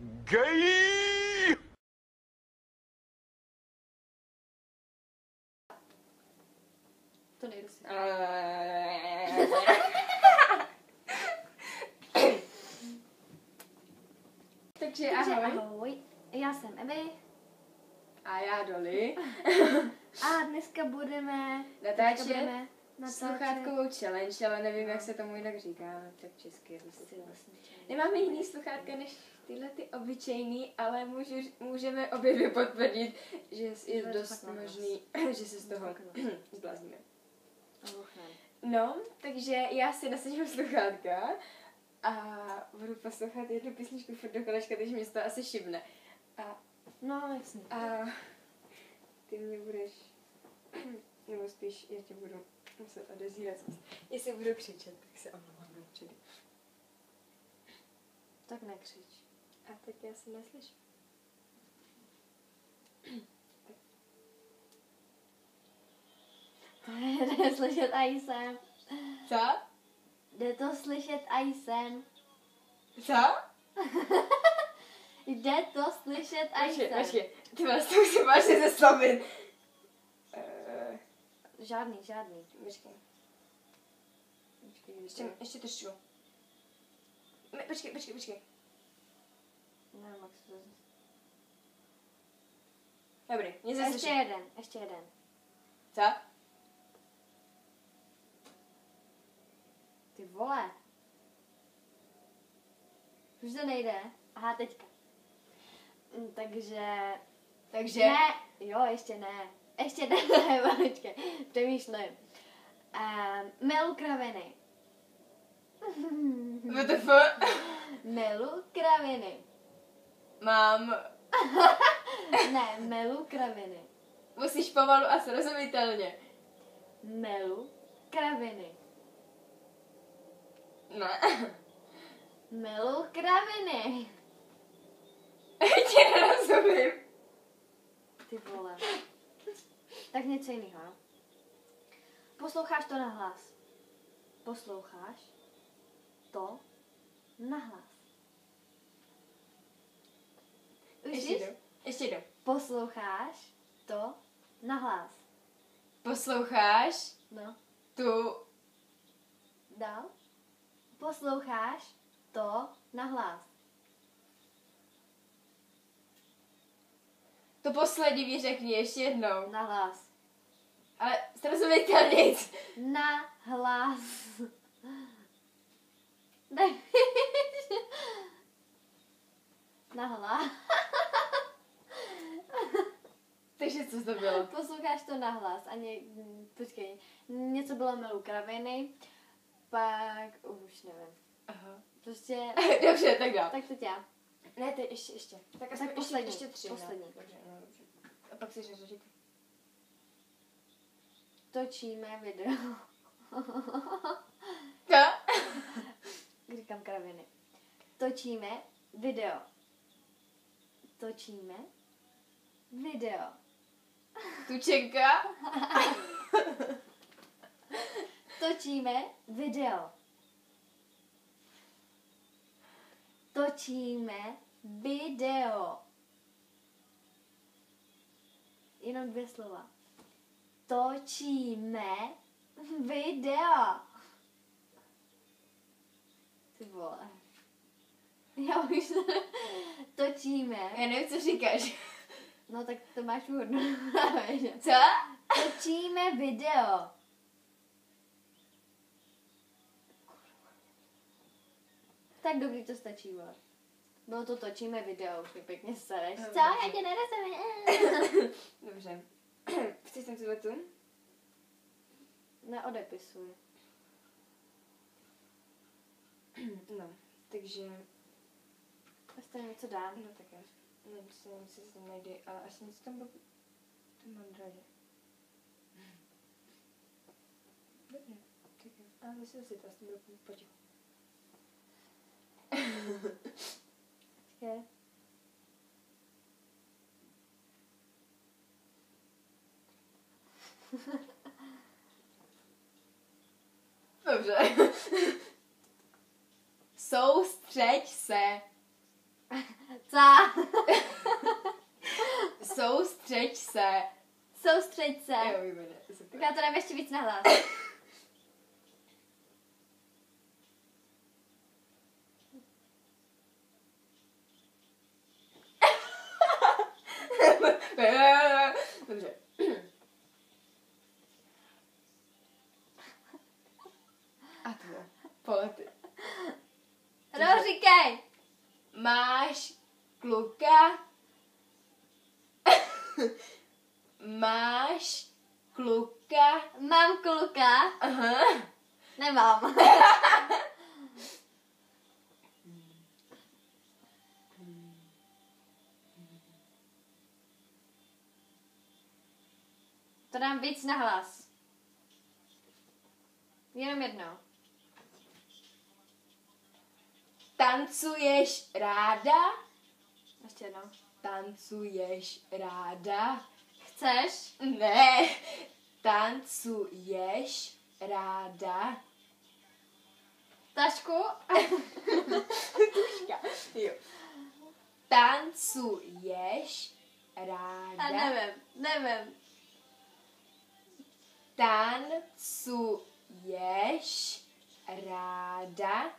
Gay! To nejdu si. Takže ahoj. Ahoj, já jsem Evi A já Doli. a dneska budeme Natáčet sluchátkovou challenge, ale nevím, jak se tomu jinak říká, tak česky. Nemáme jiný sluchátka než tyhle ty obyčejný, ale můžeme obě dvě potvrdit, že je dost možný, že se z toho zblázníme. No, takže já si nasadím sluchátka a budu poslouchat jednu písničku furt do kolečka, takže mě to asi šibne. No, jasně. A ty mě budeš, nebo spíš já tě budu muset odezírat. Jestli budu křičet, tak se omlouvám dopředu. Tak nekřič. A tak já se neslyším. Jde slyšet a jsem. Co? Jde to slyšet a jsem. Co? Jde to slyšet a jsem. Počkej, ty vlastně musím vážně zeslovit. Žádný. Počkej, ještě trošku. Počkej. Nevím, jak se to... Dobrý, mě zase Ještě jeden. Co? Ty vole. Už to nejde. Aha, teďka. Takže... Ne, jo, ještě ne. Počkej, přemýšlím. Milu kraviny. WTF? Milu kraviny. Mám. Ne, milu kraviny. Musíš pomalu a srozumitelně. Milu kraviny. Ne. Milu kraviny. Tě nerozumím. Ty vole. Tak něco jiného, no? Posloucháš to nahlas. Posloucháš to nahlas. Ještě jdu. Posloucháš to nahlas. Posloucháš No, tu... dál. Posloucháš to nahlas. To poslední mi řekni ještě jednou. Nahlas. Ale srozumitelně nic. Nahlas. Nahlas. Takže co to bylo? Posloucháš to nahlas. Počkej, něco bylo milu kraviny, pak už nevím. Aha. Prostě... Dobře, tak dál. Tak teď já. Ne, ty ještě. Tak aspoň poslední, ještě 3. poslední. No. Dobře. A pak si říct. Točíme video. Co? Říkám kraviny. Točíme video. Tučenka. Točíme video. Jenom 2 slova. Točíme video. Ty vole. Já už točíme. Já nevím, co říkáš. No tak to máš furt. Co? Točíme video. Tak dobrý, to stačí, vole. Bylo to točíme video, už mi pěkně stareš. Co? Já tě nerozumím. Dobře. Chceš tam tu? Neodepisuj. No, takže... Jste něco dám? No tak já nevím, co se tam najde, ale asi něco tam bylo... To mám rádi. Dobře, tak jo. Ale myslím si to, asi bylo potichu. Počkej. Dobře. Soustřeď se. Ca. Soustřeď se. Soustřeď se. Jo, výborně. Tak Super. já to dám ještě víc nahlas. Dobře. A to je. Polety. No, říkej. Máš kluka? Máš kluka? Mám kluka. Aha. Nemám. To dám víc nahlas. Jenom jedno. Tancuješ ráda? Ještě jedno. Tancuješ ráda? Chceš? Ne. Tancuješ ráda? Tašku? Tuška. Jo. Tancuješ ráda? A nevím. Tancuješ ráda?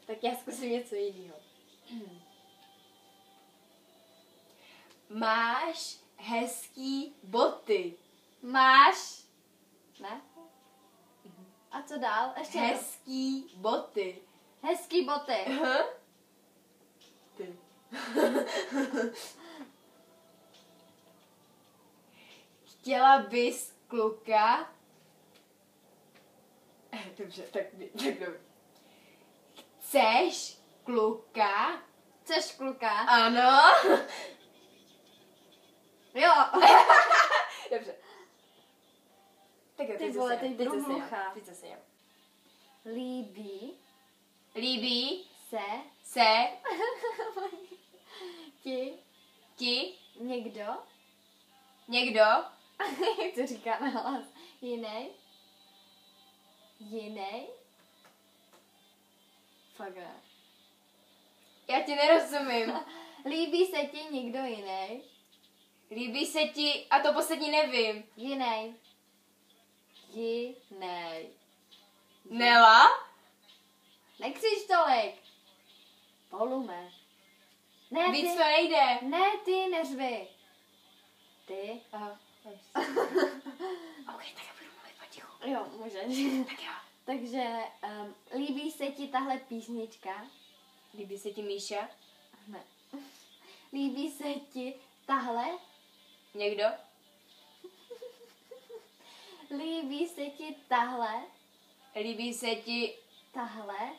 Tak já zkusím něco jiného. Máš hezký boty. Máš? Ne? A co dál? Ještě jedno. Hezký boty. Hezký boty. Aha. Ty. Chtěla bys kluka? Dobře, tak dobře. Chceš kluka? Chceš kluka? Ano. Jo. Dobře. Tak jo, Ty teď vole, zase já, teď budu zase já, hluchá. teď zase já. Líbí Líbí se se ti někdo? někdo? Jak to říká na hlas? Jinej? Fakt ne. Já ti nerozumím. Líbí se ti někdo jiný? Líbí se ti, a to poslední nevím. Jinej. Nela? Nekřič tolik. Polume. Ne, Víc ty. to nejde. Ne, ty neřvi. Ty. Aha. Ok, tak já budu mluvit potichu. Jo, můžeš. Tak jo. Takže líbí se ti tahle písnička? Líbí se ti Míša? Ne. Líbí se ti tahle? Někdo? Líbí se ti tahle? Líbí se ti... Tahle?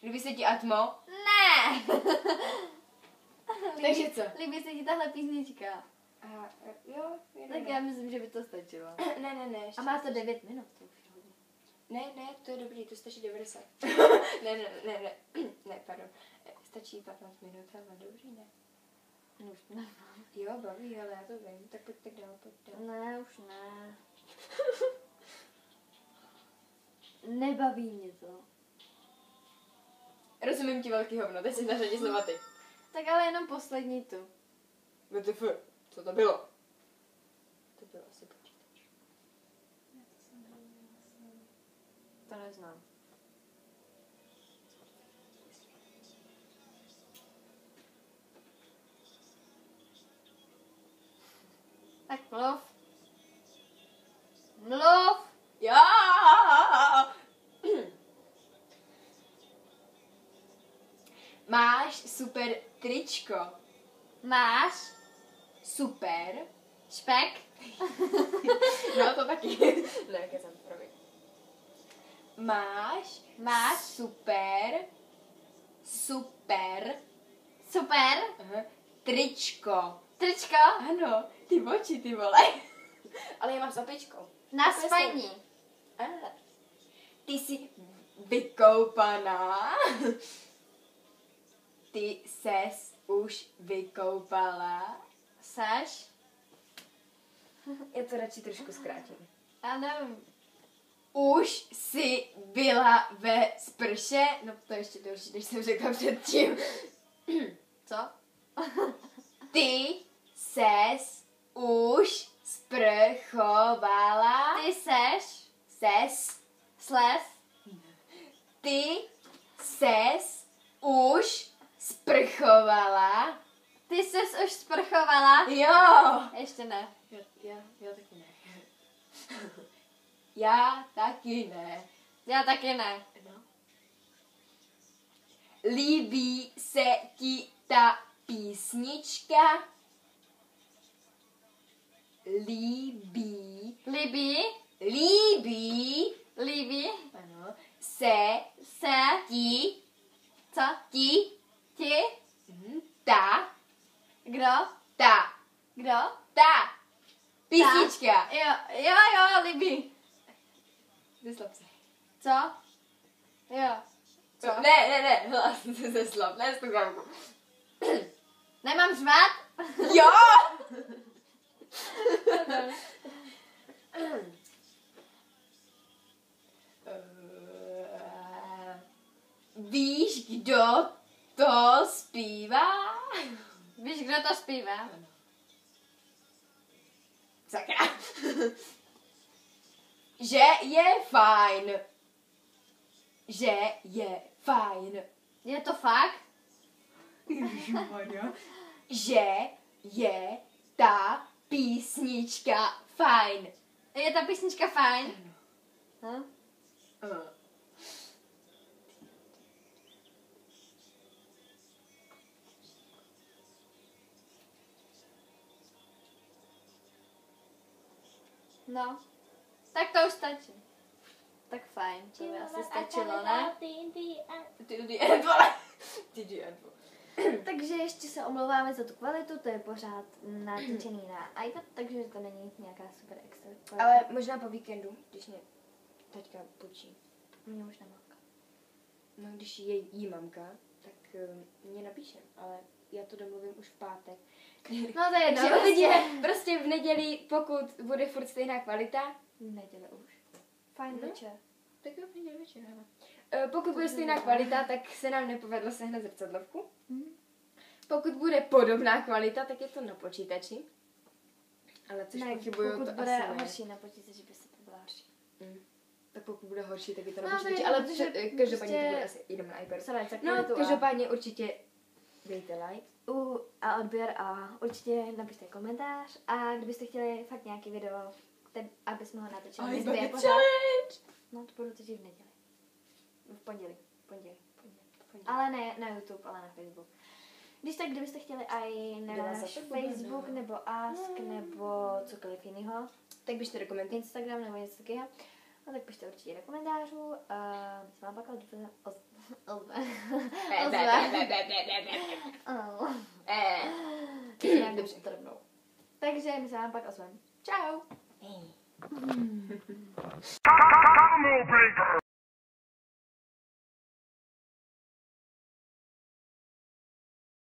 Líbí se ti Atmo? Ne! Takže co? Líbí se ti tahle písnička? Jo, Tak já myslím, že by to stačilo. Ne, ještě. A má to 9 minut, to už je hodně. Ne, to je dobrý, to stačí 90. ne, pardon. Stačí 15 minut, ale dobrý, ne? Už ne. Jo, baví, ale já to vím, tak pojď dál. Ne, už ne. Nebaví mě to. Rozumím ti velký hovno, teď si na řadě znova ty. Tak ale jenom poslední tu. WTF, co to bylo? To bylo asi počítač. To neznám. Tak mluv. Jo! Máš super tričko. Máš Super. špek? No to taky. Ne, kecám, promiň. Máš super Super. tričko. Tričko? Ano, ty oči, ty vole. Ale já mám s opičkou. Na spaní. Ty jsi vykoupaná. Ty ses už vykoupala. Seš? já to radši trošku zkrátím. Já nevím. Už jsi byla ve sprše? No to ještě další, než jsem řekla předtím. Co? Ty ses už sprchovala? Ty seš? Sles? Ty ses už sprchovala? Ty ses už sprchovala? Jo! Ještě ne. Já taky ne. Já taky ne. Já taky ne. No. Líbí se ti ta písnička? Líbí. Líbí? Líbí. Líbí? Ano. Se? Ti. Co? Ti. Ti? Ta. Kdo? Ta. Kdo? Ta. Písnička. Jo, líbí. Zeslab se. Co? Jo. Co? Ne, hlas zeslab, ne sluchávku. Nemám řvát? Jo! Víš, kdo to zpívá? Víš, kdo to zpívá? Sakra. Že je fajn. Že je fajn. Je to fakt? Že je ta písnička fajn. Je ta písnička fajn? Hm? No, tak to už stačí. Tak fajn, to by asi stačilo, ne? Takže ještě se omlouváme za tu kvalitu, to je pořád natíčený na iPad, takže to není nějaká super extra kvalita. Ale možná po víkendu, když mě taťka půjčí. Mě možná mamka. No, když je jí mamka, tak mě napíše, ale já to domluvím už v pátek. No to je jedno. Takže uvidíme prostě v neděli, pokud bude furt stejná kvalita. V neděli už. Fajn večer. Tak jo, v neděli večer, hele. Pokud bude stejná kvalita, tak se nám nepovedlo sehnat zrcadlovku. Pokud bude podobná kvalita, tak je to na počítači. Ale což pochybuju, pokud to bude asi ne. horší na počítači, by se to byla horší. Tak pokud bude horší, tak je to na No, počítači. to je, Ale protože každopádně prostě- to bude asi jenom na iPadu. Sorry, tak No, kvalitu každopádně určitě dejte like. a odběr a určitě napište komentář a kdybyste chtěli fakt nějaký video, aby jsme ho natočili. challenge! No to budu točit v neděli. V pondělí. Ale ne na YouTube, ale na Facebook. Když tak, kdybyste chtěli i na Byla náš zase Facebook, bude, no. nebo Ask, nebo cokoliv jiného, Tak pište do komentářů. Instagram nebo něco takového, no tak pište určitě do komentářů a my se vám pak ozve. Nějak Dobře. drobnou. Takže my se vám pak ozveme. Čau! Hey. Combo breaker!